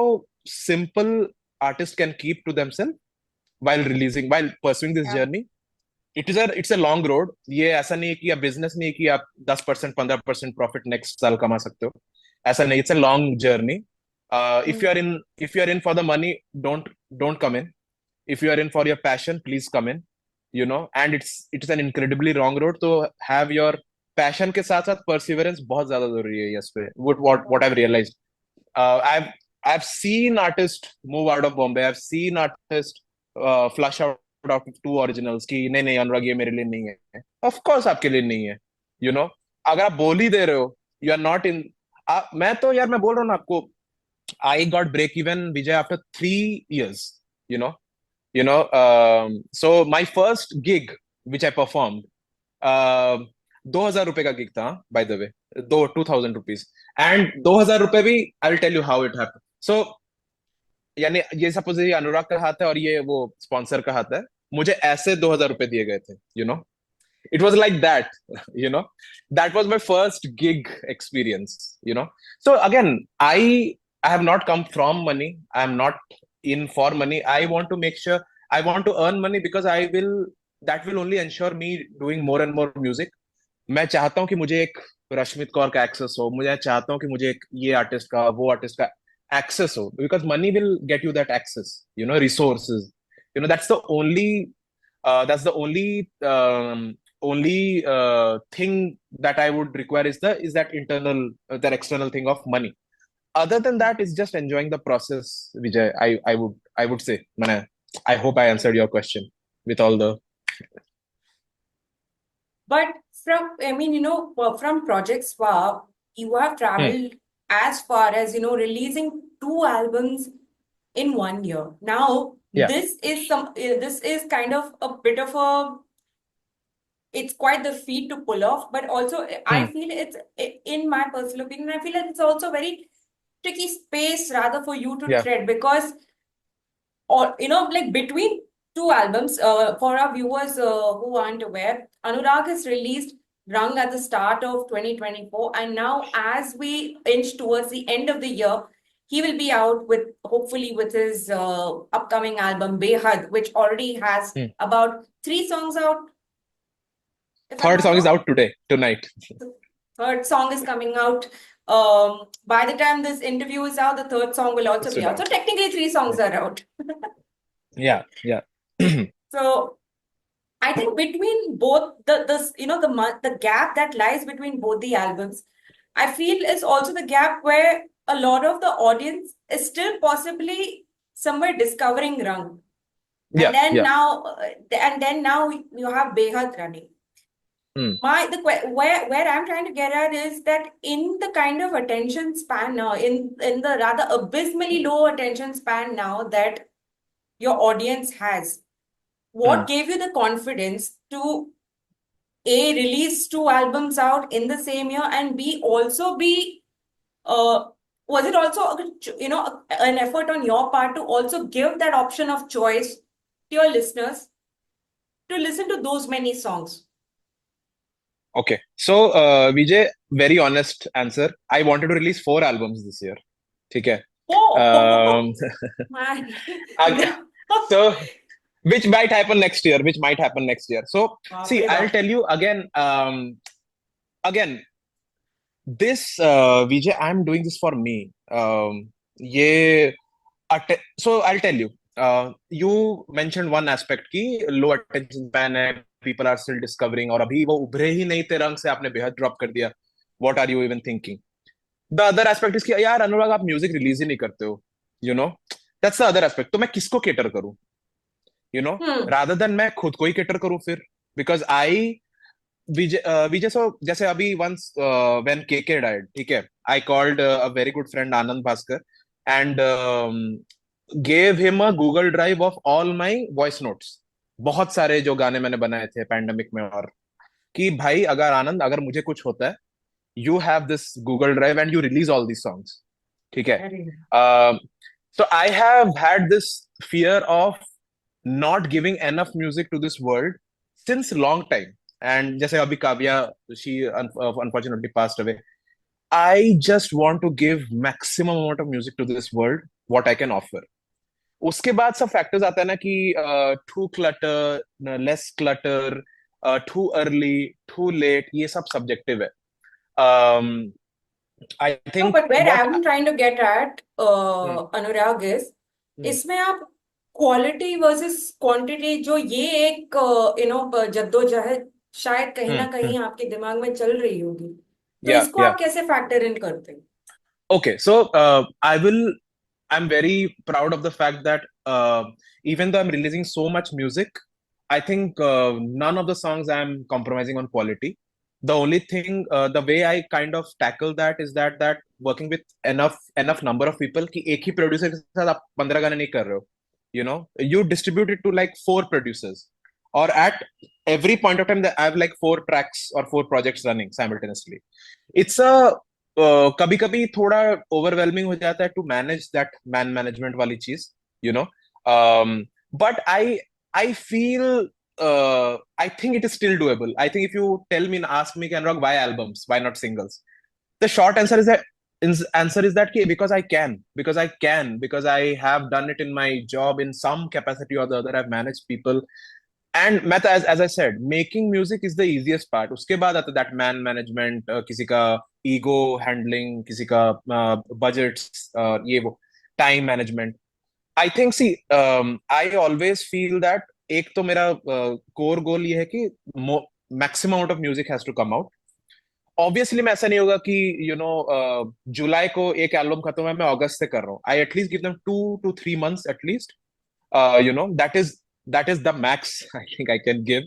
simple artists can keep to themselves while pursuing this Yeah. journey. It's a long road. ये ऐसा नहीं है कि आप business नहीं है कि आप 10% 15% प्रॉफिट नेक्स्ट साल कमा सकते हो. ऐसा नहीं. It's a long journey. If you are in for the money, don't come in. If you are in for your passion, please come in. And it's an incredibly long road. तो have your passion के साथ साथ perseverance बहुत ज्यादा जरूरी है yes पे. What I've realized. I've seen artists move out of Bombay. I've seen artists flush out of 2 originals कि नहीं नहीं अनुराग ये मेरे लिए नहीं है. Of course आपके लिए नहीं है. अगर आप बोल ही दे रहे हो, यू आर नॉट इन. मैं तो यार मैं बोल रहा हूँ ना आपको, I got break even, Vijay, after 3 years. You know, so my first gig which I performed, 2,000 रुपए का गिग था, by the way. 2,000 rupees. And 2,000 रुपए भी I will tell you how it happened. So यानी ये सपोज ये अनुराग का हाथ है और ये वो स्पॉन्सर का हाथ है, मुझे ऐसे 2,000 रुपए दिए गए थे. It was like that. you know that was my first gig experience. So again, I have not come from money. I am not in for money. I want to make sure, I want to earn money because that will only ensure me doing more and more music. मैं चाहता हूँ कि मुझे एक रश्मित कौर का access हो, मुझे चाहता हूँ कि मुझे एक ये आर्टिस्ट का वो आर्टिस्ट का एक्सेस हो, because money will get you that access, resources. That's the only thing that I would require is that that external thing of money. Other than that, it's just enjoying the process, Vijay. I would say. I hope I answered your question with all the. But I mean, from Project Swap, you have traveled as far as, releasing 2 albums in 1 year. Now, Yeah. this is kind of a bit of it's quite the feat to pull off, but also I feel in my personal opinion, I feel like it's also very tricky space rather for you to Yeah. tread, because, or like between 2 albums, for our viewers who aren't aware, Anurag has released Rang at the start of 2024, and now as we inch towards the end of the year, he will be out hopefully with his upcoming album Behad, which already has about 3 songs out. Third song is out tonight. Third song is coming out. By the time this interview is out, the third song will also be out. So technically 3 songs are out. Yeah. So I think between both the gap that lies between both the albums, I feel is also the gap where a lot of the audience is still possibly somewhere discovering Rang. Yeah. And then now you have Behad running. Where I'm trying to get at is that in the kind of attention span now, in the rather abysmally low attention span now that your audience has, what gave you the confidence to A, release 2 albums out in the same year, and B, also was it also an effort on your part to also give that option of choice to your listeners to listen to those many songs? Okay. So, Vijay, very honest answer. I wanted to release 4 albums this year. ठीक है. Oh, Um, man. ag- so, which might happen next year. Which might happen next year. So, बाप see, रे I'll बाप. tell you again. Again, this Vijay, I'm doing this for me. ये so I'll tell you. You mentioned one aspect की low attention span है, people are still discovering, और अभी वो उभरे ही नहीं थे रंग से, आपने बेहद ड्रॉप कर दिया. What are you even thinking? The other aspect is कि यार अनुराग आप म्यूजिक रिलीज ही नहीं करते हो. You know, that's the other aspect. तो मैं किसको cater करूं? You know, Hmm. rather than मैं खुद को ही cater करूं फिर, because विजय, so जैसे अभी once when KK died, ठीक है, I called a very good friend Anand Bhaskar and gave him a Google Drive of all my voice notes. बहुत सारे जो गाने मैंने बनाए थे पैंडेमिक में, और कि भाई अगर आनंद अगर मुझे कुछ होता है, you have this Google drive and you release all these songs. ठीक है. अरे. So I have had this fear of not giving enough music to this world since long time. And जैसे अभी Kavya, she unfortunately passed away. I just want to give maximum amount of music to this world, what I can offer. उसके बाद सब factors आता है ना कि too clutter, less clutter, too early, too late, ये सब सब्जेक्टिव है. I No, think but where what. I'm trying to get at, Anurag, is इसमें आप क्वालिटी वर्सेस क्वांटिटी, जो ये एक जद्दोजहद शायद कहीं ना कहीं आपके दिमाग में चल रही होगी, तो या इसको या आप कैसे फैक्टर इन करते हैं? Okay, so I'm very proud of the fact that even though I'm releasing so much music, I think none of the songs I'm compromising on quality. The only thing, the way I kind of tackle that is that working with enough number of people कि एक ही producer के साथ आप 15 गाने नहीं कर रहे हो. You know, you distribute it to like 4 producers, or at every point of time that I have like 4 tracks or 4 projects running simultaneously. It's a कभी कभी थोड़ा ओवरवेलमिंग हो जाता है to manage that man management वाली चीज, you know. But I feel I think it is still doable. I think if you tell me, ask me, can rock why albums, why not singles, the short answer is that because because I have done it in my job in some capacity or the other. I've managed people. And मैं तो as I said, making music is the easiest part. उसके बाद आता that man management, किसी का ego handling, किसी का budgets, ये वो time management. I think see, I always feel that एक तो मेरा कोर गोल ये है कि maximum amount of music has to come out. Obviously मैं ऐसा नहीं होगा कि जुलाई को एक एल्बम खत्म है, मैं अगस्त से कर रहा हूँ. I at least give them 2 to 3 months at least. That is the max I think I can give,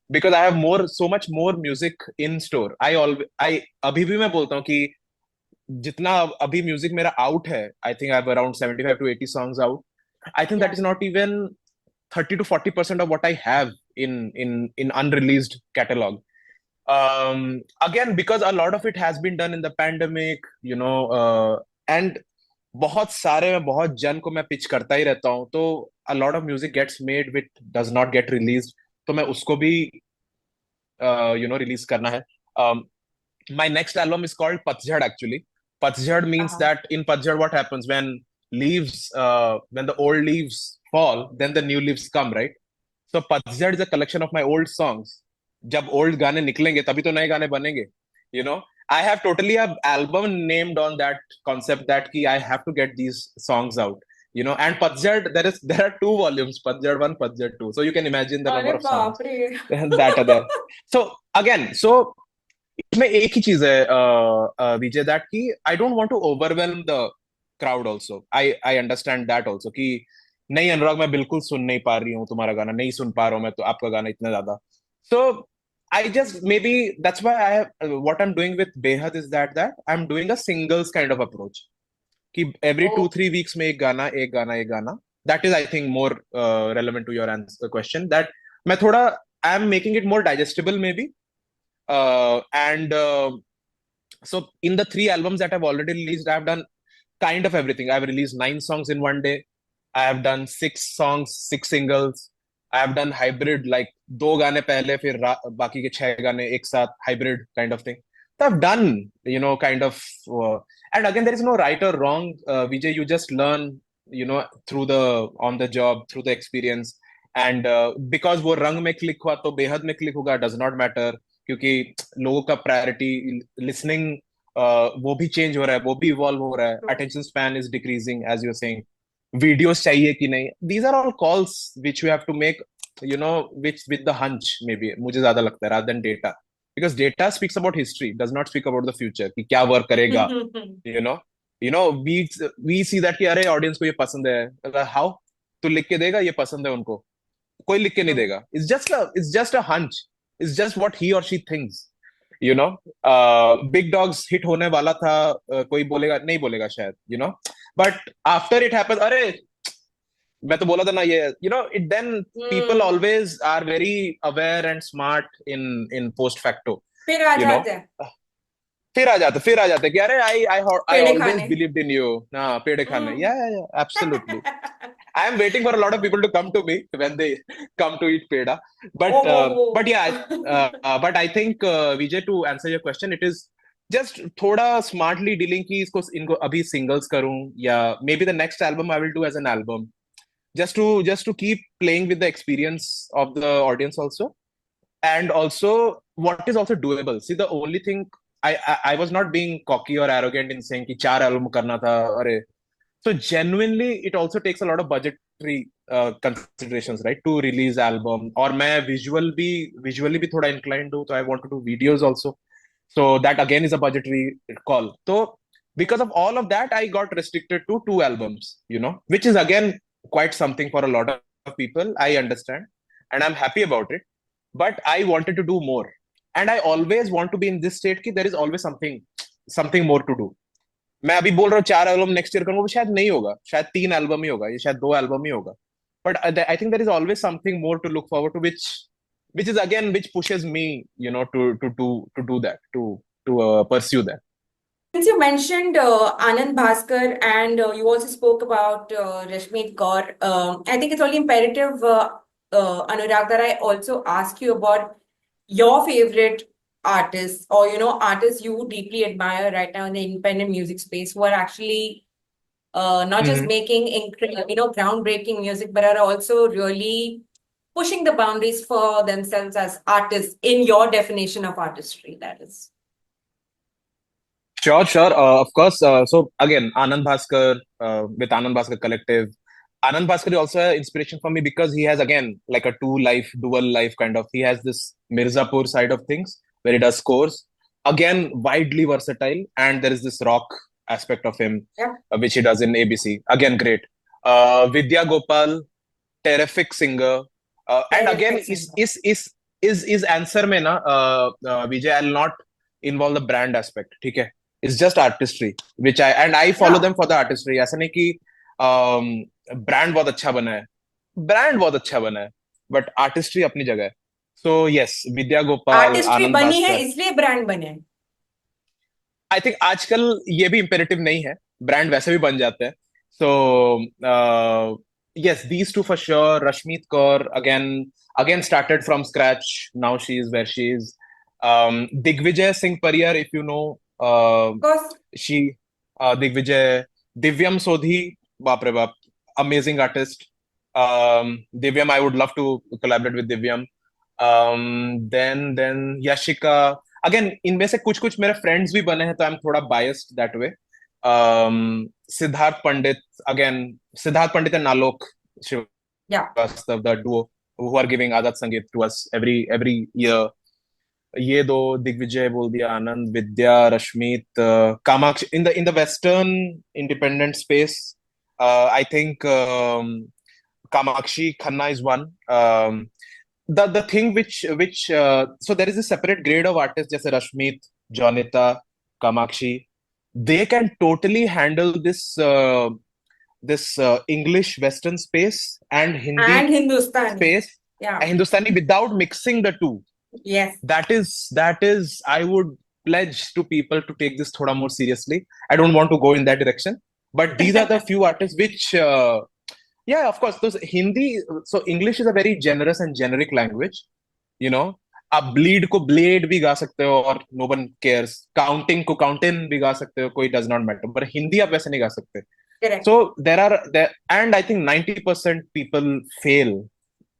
because I have so much more music in store. I अभी भी मैं बोलता हूँ कि जितना अभी म्यूजिक मेरा आउट है, I think I have around 75 to 80 songs out. I think that Yeah. is not even 30 to 40% of what I have in unreleased catalog. Again, because a lot of it has been done in the pandemic, and बहुत सारे मैं बहुत जन को मैं pitch करता ही रहता हूँ, तो a lot of music gets made which does not get released. तो मैं उसको भी रिलीज करना है. My next album is called Patjhad actually. Patjhad means Uh-huh. that in Patjhad what happens when when the old leaves fall, then the new leaves come, right? So Patjhad is a collection of my old songs. जब old गाने निकलेंगे तभी तो नए गाने बनेंगे. You know, I have totally a album named on that concept that ki I have to get these songs out. And Patjhad, there are 2 volumes, Patjhad 1, Patjhad 2. So you can imagine the अरे number of songs बाप रे. that are there. So again, इसमें एक ही चीज है Vijay, that कि I don't want to overwhelm the crowd also. I understand that also कि नहीं अनुराग, मैं बिल्कुल सुन नहीं पा रही हूँ तुम्हारा गाना, नहीं सुन पा रहा हूँ मैं तो आपका गाना इतना ज्यादा. So I just maybe that's why I have what I am doing with Behad is that I am doing a singles kind of approach, कि एवरी Oh. 2-3 weeks में एक गाना एक गाना एक गाना. That is I think more relevant to your answer question, that मैं थोड़ा I am making it more digestible maybe. And so in the 3 albums that I've already released, I've done kind of everything. I've released 9 songs in one day. I have done 6 songs, 6 singles. I have done hybrid, like दो गाने पहले फिर बाकी के छह गाने एक साथ, hybrid kind of thing. So I've done, kind of, and again, there is no right or wrong. Vijay, you just learn, through the on the job, through the experience, and because वो रंग में click हुआ तो बेहद में click होगा, does not matter, क्योंकि लोगों का priority listening, वो भी change हो रहा है, वो भी evolve हो रहा है, attention span is decreasing, as you're saying. Videos चाहिए कि नहीं, these are all calls which you have to make, which with the hunch, maybe मुझे ज्यादा लगता है, rather than data, because data speaks about history, does not speak about the future कि क्या work करेगा. you know we see that कि अरे audience को ये पसंद है, हाउ तू लिख के देगा ये पसंद है उनको, कोई लिख के नहीं देगा. It's just a hunch. It's just what he or she thinks. Big dogs hit होने वाला था, कोई बोलेगा नहीं बोलेगा शायद, but after it happens, अरे मैं तो बोला था ना ये, it then people always are very aware and smart in post facto. फिर आ you know जाते हैं फिर आ जाते कि अरे I पेड़े always खाने believed in you. ना पेड़े खाने, yeah, absolutely. I am waiting for a lot of people to come to me when they come to eat peda. But yeah, but I think, Vijay, to answer your question, it is just थोड़ा smartly dealing कि इनको अभी singles करूं, या maybe the next album I will do as an album, just to keep playing with the experience of the audience also, and also what is also doable. See, the only thing, I was not being cocky or arrogant in saying कि चार album करना था, अरे. So genuinely, it also takes a lot of budgetary considerations, right, to release album. और मैं visually भी थोड़ा inclined हूँ, so I want to do videos also. So that again is a budgetary call. So because of all of that, I got restricted to two albums, which is again quite something for a lot of people. I understand, and I'm happy about it. But I wanted to do more, and I always want to be in this state कि there is always something more to do. मैं अभी बोल रहा हूँ चार album next year करूंगा, वो शायद नहीं होगा, शायद 3 एल्बम ही होगा, ये शायद 2 एल्बम ही होगा. But I think there is always something more to look forward to, which is again which pushes me, to do that, to pursue that. Since you mentioned Anand Bhaskar and you also spoke about Rashmeet Kaur, I think it's only imperative, Anurag, that I also ask you about your favorite artists, or artists you deeply admire right now in the independent music space, who are actually not just making groundbreaking music, but are also really pushing the boundaries for themselves as artists in your definition of artistry, that is. Sure, sure. Of course. So again, Anand Bhaskar, with Anand Bhaskar Collective. Anand Bhaskar is also an inspiration for me because he has, again, like a dual life kind of. He has this Mirzapur side of things where he does scores. Again, widely versatile, and there is this rock aspect of him, Yeah. which he does in ABC. Again, great. Vidya Gopal, terrific singer. And again, is answer में ना, Vijay, I'll not involve the brand aspect. ठीक है? It's just artistry, which I follow them for the artistry. ऐसा नहीं कि brand बहुत अच्छा बना है, but artistry अपनी जगह है. So yes, Vidya Gopal, artistry Anand बनी है Bhaskar. इसलिए ब्रांड बने हैं. I think आजकल ये भी imperative नहीं है, brand वैसे भी बन जाते हैं. So yes, these two for sure. Rashmeet Kaur again started from scratch. Now she is where she is. Digvijay Singh Pariyar, if you know, Of course. she Digvijay, Divyam Sodhi, baap re baap, amazing artist. Divyam, I would love to collaborate with Divyam. Then Yashika. Again, इनमें से कुछ मेरे friends भी बने हैं, तो I'm थोड़ा biased that way. Siddharth Pandit, again, Siddharth Pandit and Alok Yeah. Srivastava, the duo who are giving Adat Sangeet to us every year. ये दो, दिग्विजय बोल दिया, आनंद, विद्या, Rashmeet, Kamakshi. In the Western independent space, I think Kamakshi Khanna is one. The thing which so there is a separate grade of artists, जैसे Rashmeet, Jonita, Kamakshi. They can totally handle this English Western space and Hindi And Hindustani. space, Yeah. and Hindustani, without mixing the two. Yes. That is I would pledge to people to take this thoda more seriously. I don't want to go in that direction, but these are the few artists which Yeah, of course. Those Hindi, so English is a very generous and generic language. You know, आप bleed को blade भी गा सकते हो और no one cares. Counting को counting भी गा सकते हो, कोई does not matter. But Hindi आप वैसे नहीं गा सकते. Correct. So and I think 90% people fail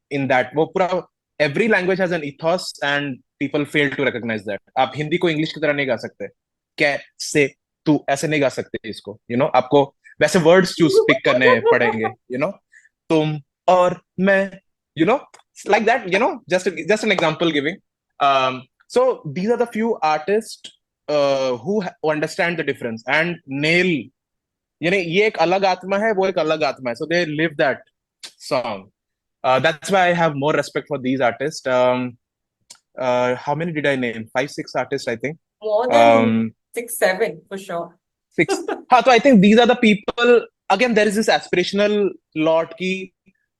in that. वो पूरा every language has an ethos and people fail to recognize that. आप हिंदी को इंग्लिश की तरह नहीं गा सकते. कैसे तू ऐसे नहीं गा सकते इसको. आपको वैसे वर्ड्स चूज पिक करने पड़ेंगे. तुम और मैं. You know, like that. Just an example giving. So these are the few artists who understand the difference and nail. ये एक अलग आत्मा है, वो एक अलग आत्मा है. So they live that song. That's why I have more respect for these artists. How many did I name? 5, 6 artists, I think. More than 6, 7 for sure. 6. So I think these are the people. Again, there is this aspirational lot की,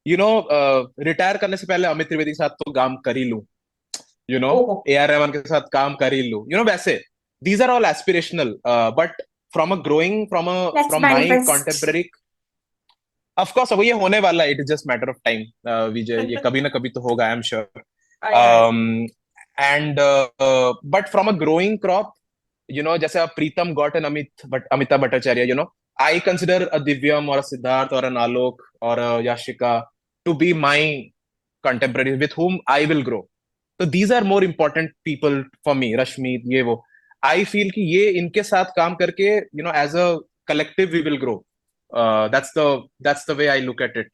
retire करने से पहले अमित त्रिवेदी के साथ तो काम कर ही लूं. A.R. रहमान के साथ काम कर ही लूं. वैसे. These are all aspirational. But from my contemporary. Of course, अब ये होने वाला है. It is just matter of time. विजय, ये कभी ना कभी तो होगा, I'm sure. But from a growing crop, जैसे अब प्रीतम got an Amitabh Bhattacharya, I consider a Divyam or a Siddharth or an Alok or a Yashika to be my contemporaries with whom I will grow. So these are more important people for me. Rashmi, ये वो. I feel कि ये इनके साथ काम करके, as a collective we will grow. That's the way I look at it.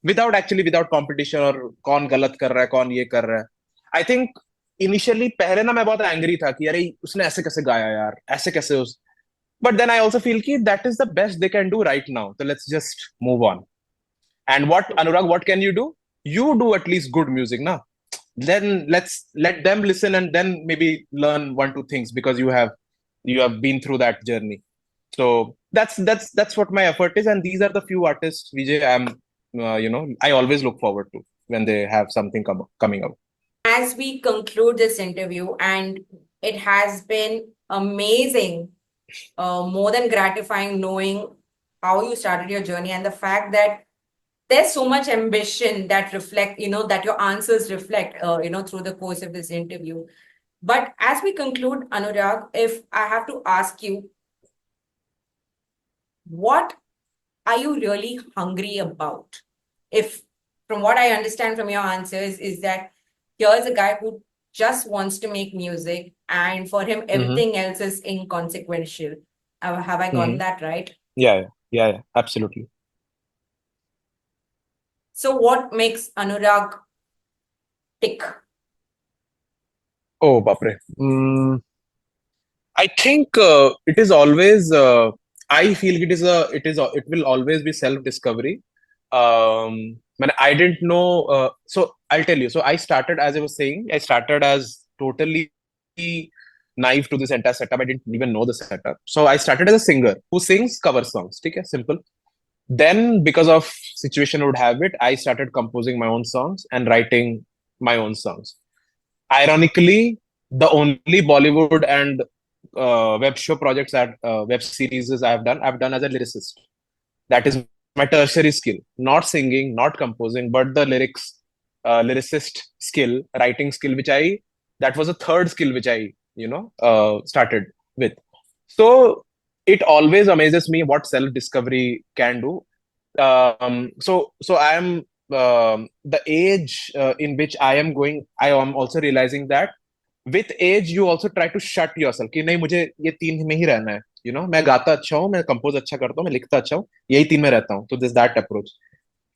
Without competition और कौन गलत कर रहा है, कौन ये कर रहा है. I think initially पहले ना मैं बहुत angry था कि अरे उसने ऐसे कैसे गाया यार, ऐसे कैसे But then I also feel कि that is the best they can do right now. So let's just move on. And Anurag, what can you do? You do at least good music, na? Then let's let them listen and then maybe learn 1, 2 things because you have been through that journey. So that's what my effort is, and these are the few artists, Vijay, I always look forward to when they have something coming out. As we conclude this interview, and it has been amazing, more than gratifying knowing how you started your journey and the fact that there's so much ambition that reflect, that your answers reflect, through the course of this interview. But as we conclude, Anurag, if I have to ask you, what are you really hungry about? If, from what I understand from your answers, is that here's a guy who just wants to make music, and for him, everything else is inconsequential. Have I gotten that right? Yeah, absolutely. So what makes Anurag tick? Oh, bapre. I think it is always. I feel it will always be self-discovery. I didn't know. So I'll tell you. So I started, as I was saying, as totally naive to this entire setup. I didn't even know the setup. So I started as a singer who sings cover songs. Okay, simple. Then, because of situation would have it, I started composing my own songs and writing my own songs. Ironically, the only Bollywood and web show projects web series I've done as a lyricist. That is my tertiary skill. Not singing, not composing, but the lyricist skill, writing skill, that was a third skill which I, started with. So it always amazes me what self-discovery can do. So I am the age in which I am going. I am also realizing that with age you also try to shut yourself कि नहीं मुझे ये 3 में ही रहना है. मैं गाता अच्छा हूँ, मैं कंपोज अच्छा करता हूँ, मैं लिखता अच्छा हूँ, यही 3 में रहता हूँ. So this that approach.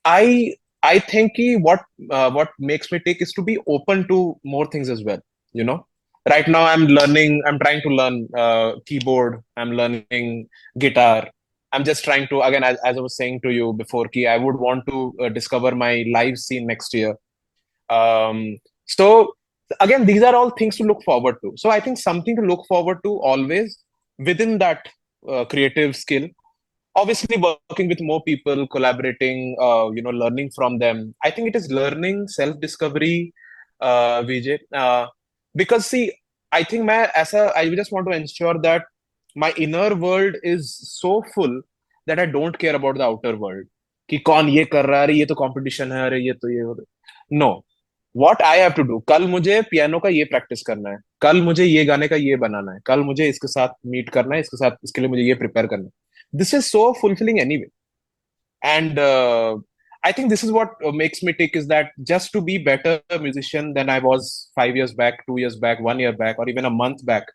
I think what makes me tick is to be open to more things as well. Right now I'm trying to learn keyboard, I'm learning guitar. I'm just trying to, again, as I was saying to you before, I would want to discover my live scene next year. So again, these are all things to look forward to. So I think something to look forward to always within that creative skill. Obviously, working with more people, collaborating, learning from them. I think it is learning, self-discovery, Vijay. Because see, I think I just want to ensure that my inner world is so full that I don't care about the outer world. कि कौन ये कर रहा है, अरे ये तो competition है, अरे ये तो ये। No, what I have to do, कल मुझे पियानो का ये प्रैक्टिस करना है, कल मुझे ये गाने का ये बनाना है, कल मुझे इसके साथ मीट करना है, इसके साथ इसके लिए मुझे ये प्रिपेयर करना है। This is so fulfilling anyway, and I think this is what makes me tick, is that just to be better musician than I was 5 years back, 2 years back, 1 year back, or even a month back,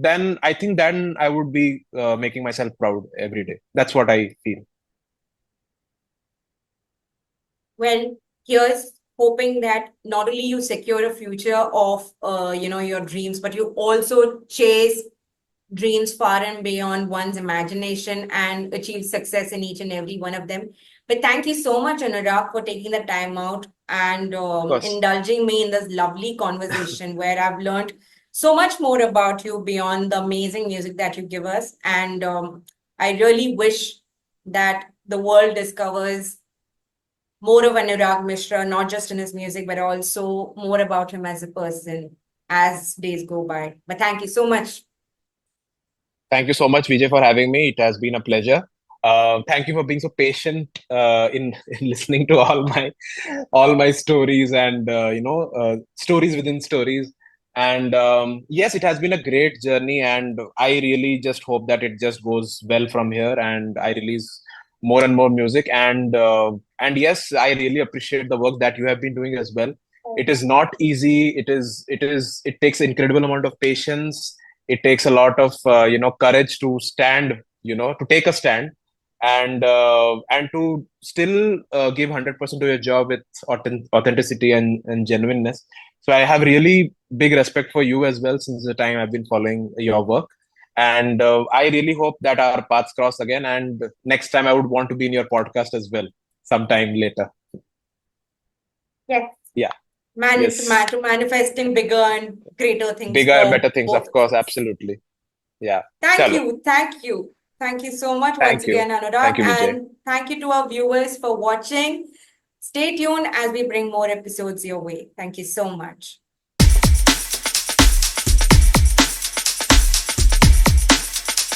then I think then I would be making myself proud every day. That's what I feel. Well, here's hoping that not only you secure a future of your dreams, but you also chase dreams far and beyond one's imagination and achieve success in each and every one of them. But thank you so much, Anurag, for taking the time out and Of course. indulging me in this lovely conversation where I've learned so much more about you beyond the amazing music that you give us. And I really wish that the world discovers more of Anurag Mishra, not just in his music, but also more about him as a person as days go by. But thank you so much. Thank you so much, Vijay, for having me. It has been a pleasure. Thank you for being so patient in listening to all my stories, and stories within stories. And yes, it has been a great journey, and I really just hope that it just goes well from here, and I release more and more music. And yes, I really appreciate the work that you have been doing as well. It is not easy. It takes incredible amount of patience. It takes a lot of courage to stand, to take a stand, and to still give 100% to your job with authenticity and genuineness. So I have really big respect for you as well, since the time I've been following your work. And I really hope that our paths cross again, and next time I would want to be in your podcast as well sometime later. Yes. Yeah. To manifesting bigger and greater things Bigger and for better things, both of of course. us. Absolutely. Yeah. Thank Chalo. you. Thank you. Thank you so much once Thank you. again, Anurag. Thank you, Vijay. And thank you to our viewers for watching. Stay tuned as we bring more episodes your way. Thank you so much.